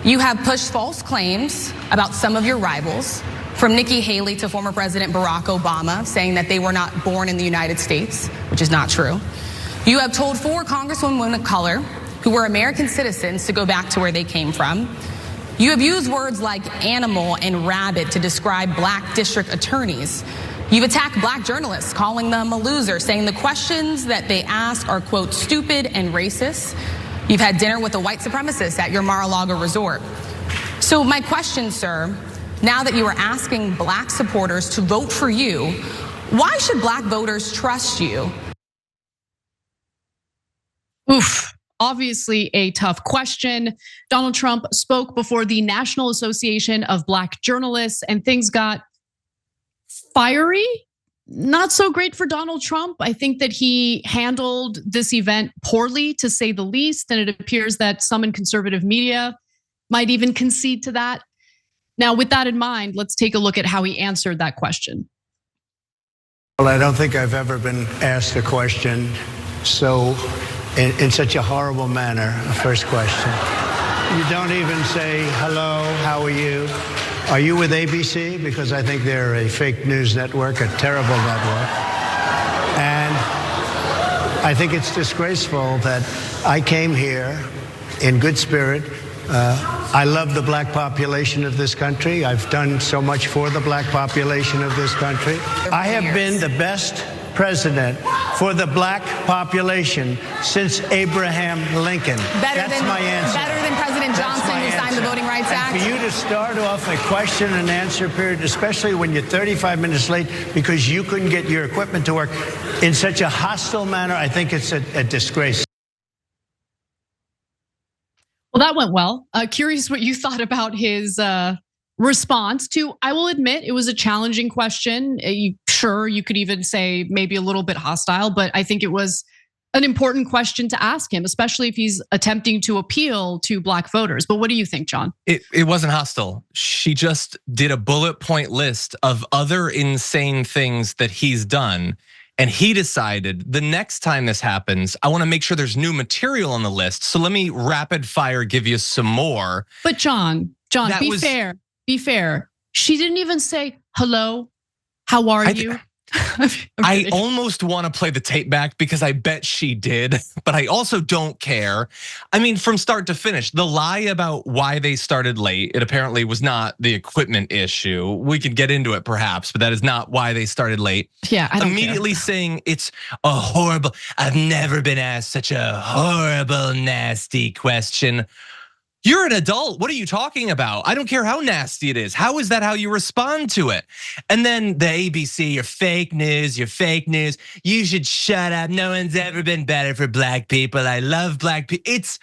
You have pushed false claims about some of your rivals, from Nikki Haley to former President Barack Obama, saying that they were not born in the United States, which is not true. You have told 4 congresswomen of color who were American citizens to go back to where they came from. You have used words like animal and rabbit to describe black district attorneys. You've attacked black journalists, calling them a loser, saying the questions that they ask are, quote, stupid and racist. You've had dinner with a white supremacist at your Mar-a-Lago resort. So my question, sir, now that you are asking black supporters to vote for you, why should black voters trust you? Oof. Obviously a tough question. Donald Trump spoke before the National Association of Black Journalists and things got fiery. Not so great for Donald Trump. I think that he handled this event poorly, to say the least, and it appears that some in conservative media might even concede to that. Now, with that in mind, let's take a look at how he answered that question. Well, I don't think I've ever been asked a question so in such a horrible manner. First question. You don't even say, hello, how are you? Are you with ABC? Because I think they're a fake news network, a terrible network. And I think it's disgraceful that I came here in good spirit. I love the black population of this country. I've done so much for the black population of this country. I have been the best president for the black population since Abraham Lincoln. That's my answer. Better than President Johnson, who signed the Voting Rights Act. And for you to start off a question and answer period, especially when you're 35 minutes late because you couldn't get your equipment to work in such a hostile manner, I think it's a disgrace. Well, that went well. Curious what you thought about his response to, I will admit, it was a challenging question. Sure, you could even say maybe a little bit hostile, but I think it was an important question to ask him, especially if he's attempting to appeal to black voters. But what do you think, John? It wasn't hostile. She just did a bullet point list of other insane things that he's done. And he decided the next time this happens, I want to make sure there's new material on the list. So let me rapid fire give you some more. But John, be fair. She didn't even say, hello, how are you? I almost want to play the tape back because I bet she did, but I also don't care. I mean, from start to finish, the lie about why they started late, it apparently was not the equipment issue. We could get into it perhaps, but that is not why they started late. Yeah, I don't Immediately care. Saying it's a horrible, I've never been asked such a horrible, nasty question. You're an adult. What are you talking about? I don't care how nasty it is. How is that how you respond to it? And then the ABC, you're fake news, you're fake news. You should shut up. No one's ever been better for black people. I love black people. It's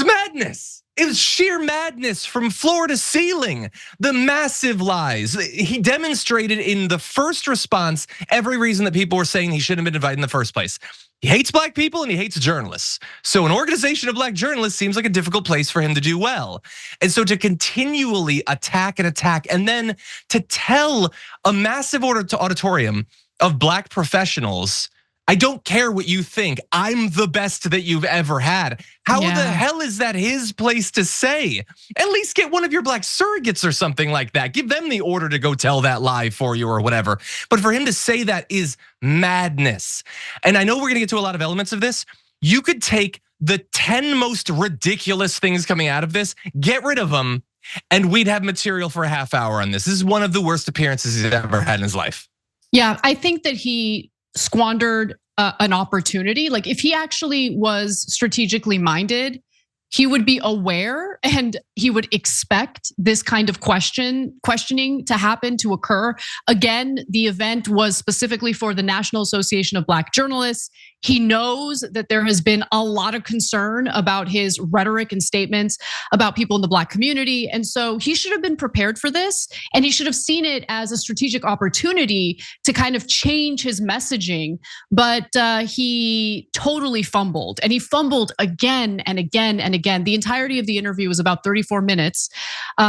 madness. It was sheer madness from floor to ceiling. The massive lies. He demonstrated in the first response every reason that people were saying he shouldn't have been invited in the first place. He hates black people and he hates journalists. So an organization of black journalists seems like a difficult place for him to do well. And so to continually attack and then to tell a massive auditorium of black professionals, I don't care what you think, I'm the best that you've ever had. How the hell is that his place to say? At least get one of your black surrogates or something like that. Give them the order to go tell that lie for you or whatever. But for him to say that is madness. And I know we're gonna get to a lot of elements of this. You could take the 10 most ridiculous things coming out of this, get rid of them, and we'd have material for a half hour on this. This is one of the worst appearances he's ever had in his life. Yeah, I think that he squandered an opportunity. Like if he actually was strategically minded, he would be aware and he would expect this kind of questioning to happen, to occur. Again, the event was specifically for the National Association of Black Journalists. He knows that there has been a lot of concern about his rhetoric and statements about people in the black community. And so he should have been prepared for this. And he should have seen it as a strategic opportunity to kind of change his messaging. But he totally fumbled, and he fumbled again and again and again. The entirety of the interview was about 34 minutes.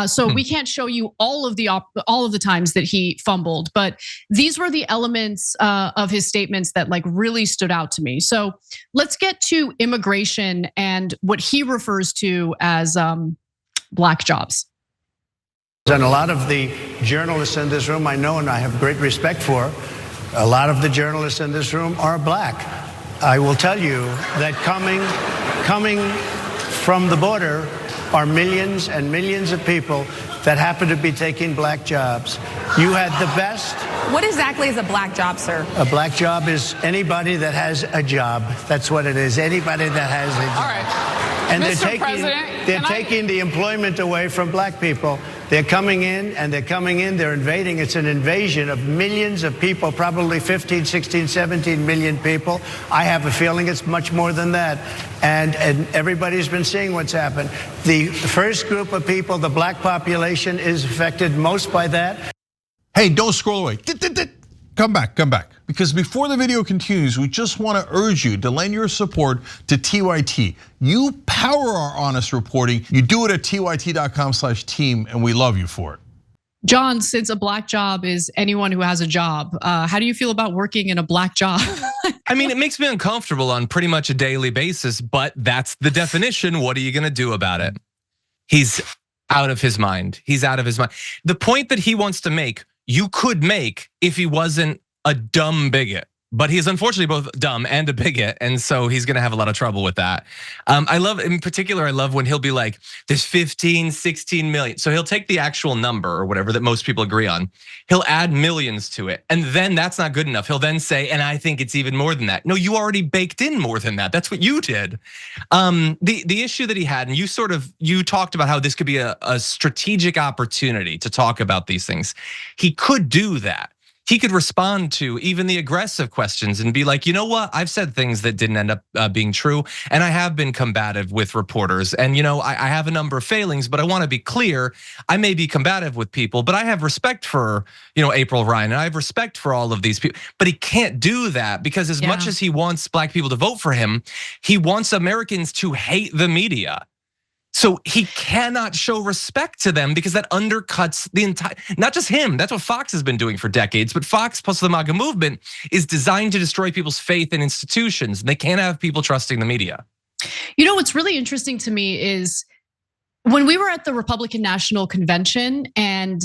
So we can't show you all of the times that he fumbled, but these were the elements of his statements that like really stood out to me. So let's get to immigration and what he refers to as black jobs. And a lot of the journalists in this room I know and I have great respect for, a lot of the journalists in this room are black. I will tell you that coming from the border are millions and millions of people that happen to be taking black jobs. You had the best. What exactly is a black job, sir? A black job is anybody that has a job. That's what it is. Anybody that has a job. All right. And Mr. they're taking the employment away from black people. They're coming in, they're invading. It's an invasion of millions of people, probably 15, 16, 17 million people. I have a feeling it's much more than that. And everybody's been seeing what's happened. The first group of people, the black population, is affected most by that. Hey, don't scroll away. Come back. Because before the video continues, we just want to urge you to lend your support to TYT. You power our honest reporting. You do it at tyt.com/team, and we love you for it. John, since a black job is anyone who has a job, how do you feel about working in a black job? I mean, it makes me uncomfortable on pretty much a daily basis, but that's the definition. What are you gonna do about it? He's out of his mind. He's out of his mind. The point that he wants to make, you could make if he wasn't a dumb bigot. But he's unfortunately both dumb and a bigot, and so he's gonna have a lot of trouble with that. I love, in particular, I love when he'll be like, there's 15, 16 million. So he'll take the actual number or whatever that most people agree on. He'll add millions to it, and then that's not good enough. He'll then say, and I think it's even more than that. No, you already baked in more than that. That's what you did. The issue that he had, and you talked about how this could be a strategic opportunity to talk about these things. He could do that. He could respond to even the aggressive questions and be like, you know what? I've said things that didn't end up being true, and I have been combative with reporters. And I have a number of failings, but I want to be clear. I may be combative with people, but I have respect for April Ryan, and I have respect for all of these people. But he can't do that because as much as he wants black people to vote for him, he wants Americans to hate the media. So he cannot show respect to them because that undercuts the entire, not just him, that's what Fox has been doing for decades, but Fox plus the MAGA movement is designed to destroy people's faith in institutions. They can't have people trusting the media. What's really interesting to me is when we were at the Republican National Convention and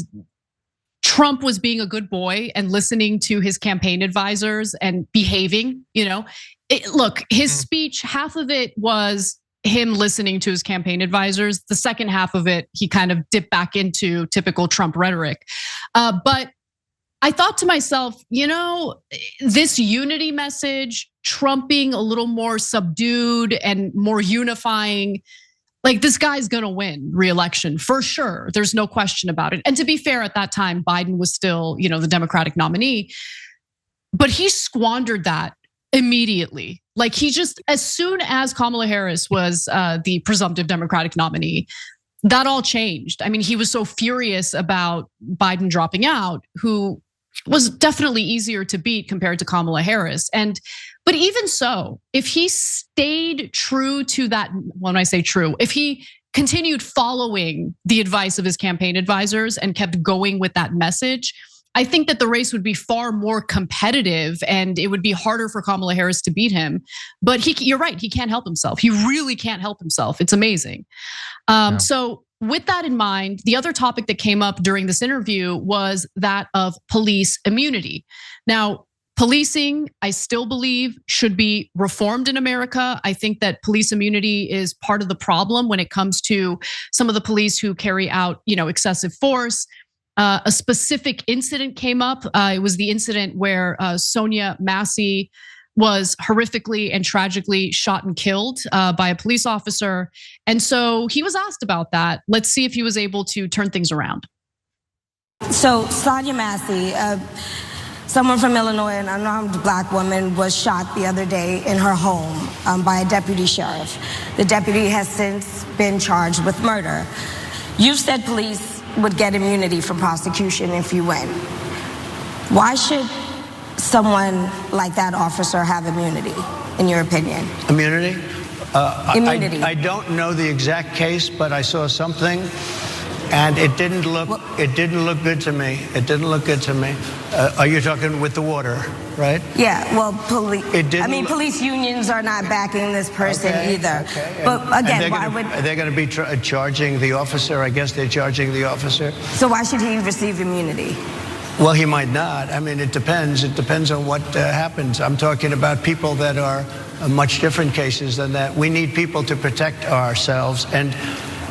Trump was being a good boy and listening to his campaign advisors and behaving, look, his speech, half of it was him listening to his campaign advisors. The second half of it, he kind of dipped back into typical Trump rhetoric. But I thought to myself, this unity message, Trump being a little more subdued and more unifying, like this guy's gonna win re-election for sure. There's no question about it. And to be fair, at that time, Biden was still, the Democratic nominee, but he squandered that immediately. Like he just, as soon as Kamala Harris was the presumptive Democratic nominee, that all changed. I mean, he was so furious about Biden dropping out, who was definitely easier to beat compared to Kamala Harris. But even so, if he stayed true to that, when I say true, if he continued following the advice of his campaign advisors and kept going with that message, I think that the race would be far more competitive and it would be harder for Kamala Harris to beat him. But you're right, he can't help himself. He really can't help himself. It's amazing. So with that in mind, the other topic that came up during this interview was that of police immunity. Now, policing, I still believe, should be reformed in America. I think that police immunity is part of the problem when it comes to some of the police who carry out, excessive force. A specific incident came up. It was the incident where Sonia Massey was horrifically and tragically shot and killed by a police officer. And so he was asked about that. Let's see if he was able to turn things around. So Sonia Massey, someone from Illinois, an unarmed black woman, was shot the other day in her home by a deputy sheriff. The deputy has since been charged with murder. You've said police would get immunity from prosecution if you win. Why should someone like that officer have immunity, in your opinion? Immunity? Immunity. I don't know the exact case, but I saw something. And it didn't look good to me. It didn't look good to me. Are you talking with the water, right? Yeah, well, police unions are not backing this person either. Okay. But again, are they going to be charging the officer? I guess they're charging the officer. So why should he receive immunity? Well, he might not. I mean, it depends. It depends on what happens. I'm talking about people that are much different cases than that. We need people to protect ourselves. And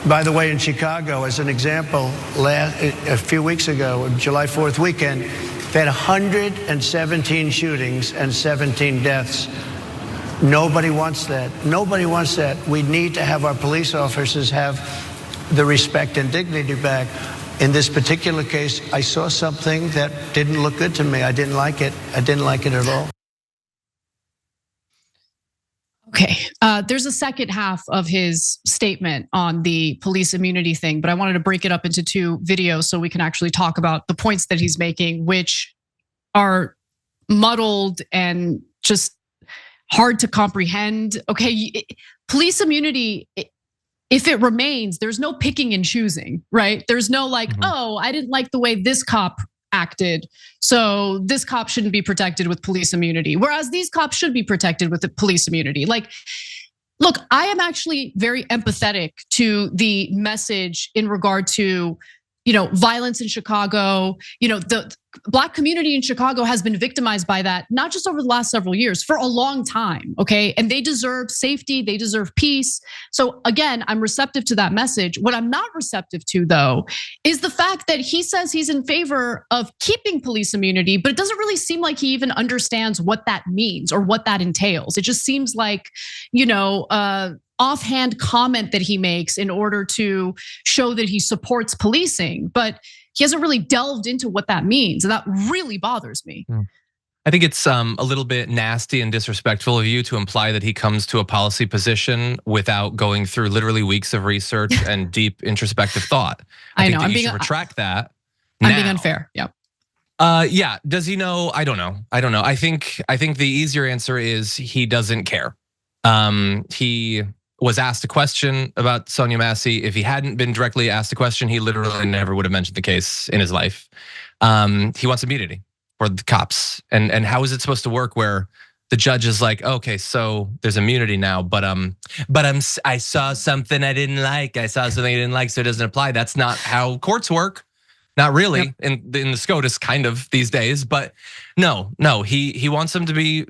by the way, in Chicago, as an example, a few weeks ago, July 4th weekend, they had 117 shootings and 17 deaths. Nobody wants that. Nobody wants that. We need to have our police officers have the respect and dignity back. In this particular case, I saw something that didn't look good to me. I didn't like it. I didn't like it at all. Okay, there's a second half of his statement on the police immunity thing, but I wanted to break it up into two videos so we can actually talk about the points that he's making, which are muddled and just hard to comprehend. Okay, police immunity, if it remains, there's no picking and choosing, right? There's no like, oh, I didn't like the way this cop acted, so this cop shouldn't be protected with police immunity, whereas these cops should be protected with the police immunity. Like, look, I am actually very empathetic to the message in regard to, violence in Chicago. The Black community in Chicago has been victimized by that, not just over the last several years, for a long time, okay? And they deserve safety, they deserve peace. So again, I'm receptive to that message. What I'm not receptive to, though, is the fact that he says he's in favor of keeping police immunity, but it doesn't really seem like he even understands what that means or what that entails. It just seems like, offhand comment that he makes in order to show that he supports policing, but he hasn't really delved into what that means, and that really bothers me. I think it's a little bit nasty and disrespectful of you to imply that he comes to a policy position without going through literally weeks of research and deep introspective thought. I know. I'm being retract that. I'm being unfair. Yep. Yeah. Does he know? I don't know. I think the easier answer is he doesn't care. He was asked a question about Sonia Massey. If he hadn't been directly asked a question, he literally never would have mentioned the case in his life. He wants immunity for the cops. And how is it supposed to work where the judge is like, okay, so there's immunity now, but I saw something I didn't like. So it doesn't apply. That's not how courts work. Not really. Yep. In the SCOTUS kind of these days, but no, he wants them to be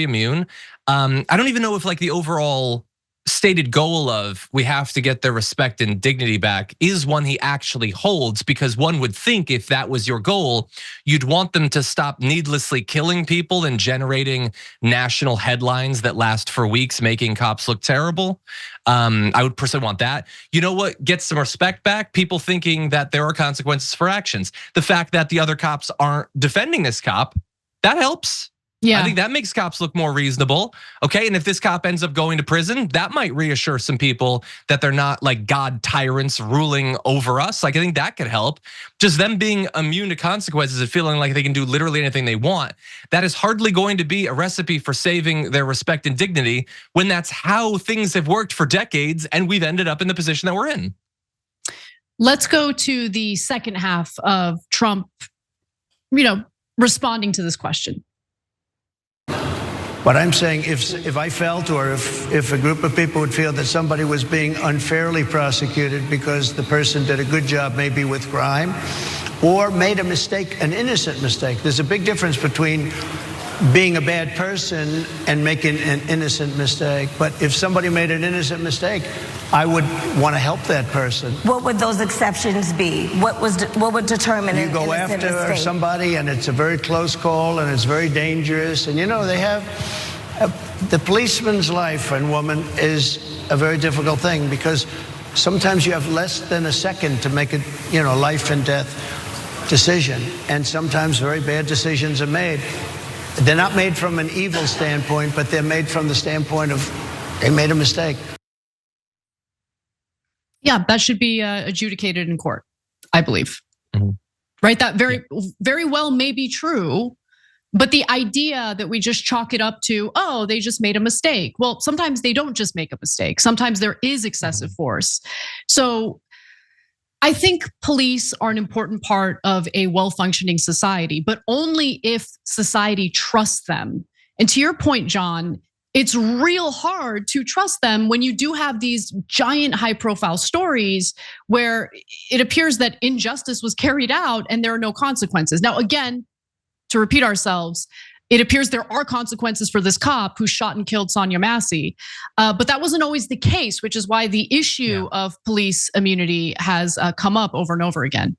immune. I don't even know if like the overall stated goal of we have to get their respect and dignity back is one he actually holds, because one would think if that was your goal, you'd want them to stop needlessly killing people and generating national headlines that last for weeks, making cops look terrible. I would personally want that. You know what gets some respect back? People thinking that there are consequences for actions. The fact that the other cops aren't defending this cop, that helps. Yeah, I think that makes cops look more reasonable. Okay, and if this cop ends up going to prison, that might reassure some people that they're not like God tyrants ruling over us. Like I think that could help. Just them being immune to consequences and feeling like they can do literally anything they want, that is hardly going to be a recipe for saving their respect and dignity when that's how things have worked for decades and we've ended up in the position that we're in. Let's go to the second half of Trump, responding to this question. But I'm saying if I felt, or if a group of people would feel that somebody was being unfairly prosecuted because the person did a good job maybe with crime or made a mistake, an innocent mistake. There's a big difference between being a bad person and making an innocent mistake. But if somebody made an innocent mistake, I would want to help that person. What would those exceptions be? What would determine an innocent mistake? You go after somebody and it's a very close call and it's very dangerous. And they have, the policeman's life and woman is a very difficult thing because sometimes you have less than a second to make a life and death decision. And sometimes very bad decisions are made. They're not made from an evil standpoint, but they're made from the standpoint of they made a mistake. Yeah, that should be adjudicated in court, I believe. Mm-hmm. Right, that very well may be true, but the idea that we just chalk it up to, oh, they just made a mistake. Well, sometimes they don't just make a mistake. Sometimes there is excessive force. So I think police are an important part of a well-functioning society, but only if society trusts them. And to your point, John, it's real hard to trust them when you do have these giant high-profile stories where it appears that injustice was carried out and there are no consequences. Now, again, to repeat ourselves, it appears there are consequences for this cop who shot and killed Sonia Massey. But that wasn't always the case, which is why the issue of police immunity has come up over and over again.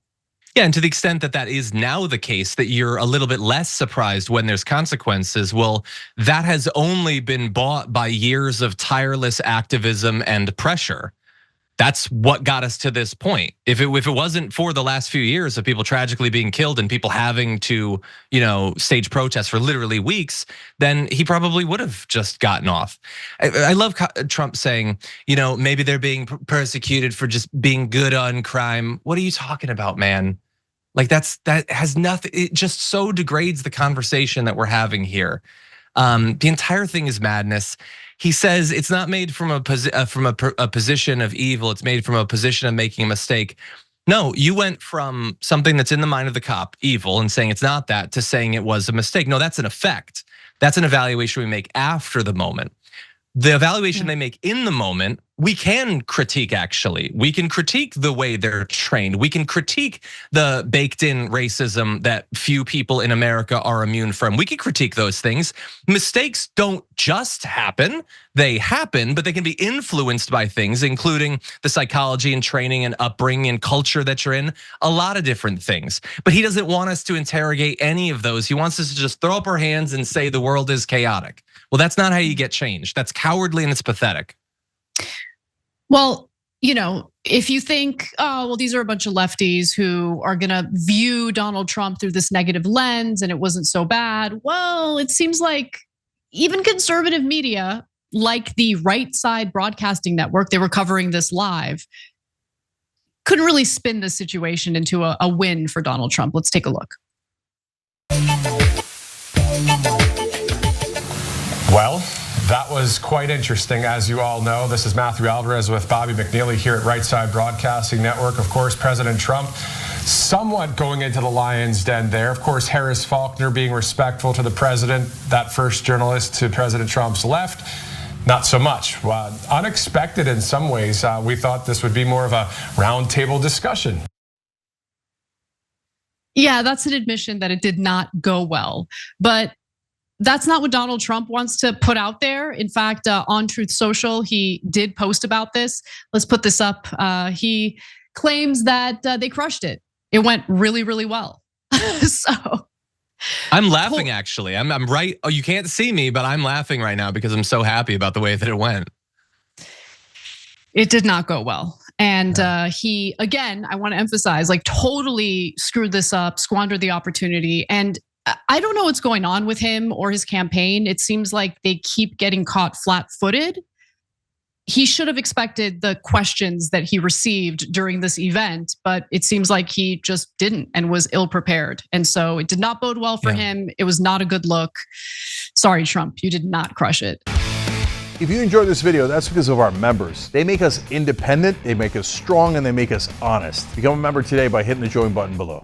Yeah, and to the extent that that is now the case, that you're a little bit less surprised when there's consequences, well, that has only been bought by years of tireless activism and pressure. That's what got us to this point. If it wasn't for the last few years of people tragically being killed and people having to, stage protests for literally weeks, then he probably would have just gotten off. I love Trump saying, maybe they're being persecuted for just being good on crime. What are you talking about, man? Like that has nothing. It just so degrades the conversation that we're having here. The entire thing is madness. He says it's not made from a position of evil. It's made from a position of making a mistake. No, you went from something that's in the mind of the cop, evil, and saying it's not that, to saying it was a mistake. No, that's an effect. That's an evaluation we make after the moment. The evaluation they make in the moment, we can critique actually. We can critique the way they're trained. We can critique the baked in racism that few people in America are immune from. We can critique those things. Mistakes don't just happen. They happen, but they can be influenced by things, including the psychology and training and upbringing and culture that you're in, a lot of different things. But he doesn't want us to interrogate any of those. He wants us to just throw up our hands and say the world is chaotic. Well, that's not how you get change. That's cowardly and it's pathetic. Well, if you think, these are a bunch of lefties who are gonna view Donald Trump through this negative lens and it wasn't so bad. Well, it seems like even conservative media, like the Right Side Broadcasting Network, they were covering this live, couldn't really spin this situation into a win for Donald Trump. Let's take a look. Well, that was quite interesting. As you all know, this is Matthew Alvarez with Bobby McNeely here at Right Side Broadcasting Network. Of course, President Trump somewhat going into the lion's den there. Of course, Harris Faulkner being respectful to the president, that first journalist to President Trump's left. Not so much. Unexpected in some ways. We thought this would be more of a roundtable discussion. Yeah, that's an admission that it did not go well. But that's not what Donald Trump wants to put out there. In fact, on Truth Social, he did post about this. Let's put this up. He claims that they crushed it. It went really, really well. So I'm laughing actually. I'm right. Oh, you can't see me, but I'm laughing right now because I'm so happy about the way that it went. It did not go well. And he, again, I want to emphasize, totally screwed this up, squandered the opportunity. And I don't know what's going on with him or his campaign. It seems like they keep getting caught flat-footed. He should have expected the questions that he received during this event, but it seems like he just didn't and was ill-prepared. And so it did not bode well for him. It was not a good look. Sorry, Trump, you did not crush it. If you enjoyed this video, that's because of our members. They make us independent, they make us strong, and they make us honest. Become a member today by hitting the join button below.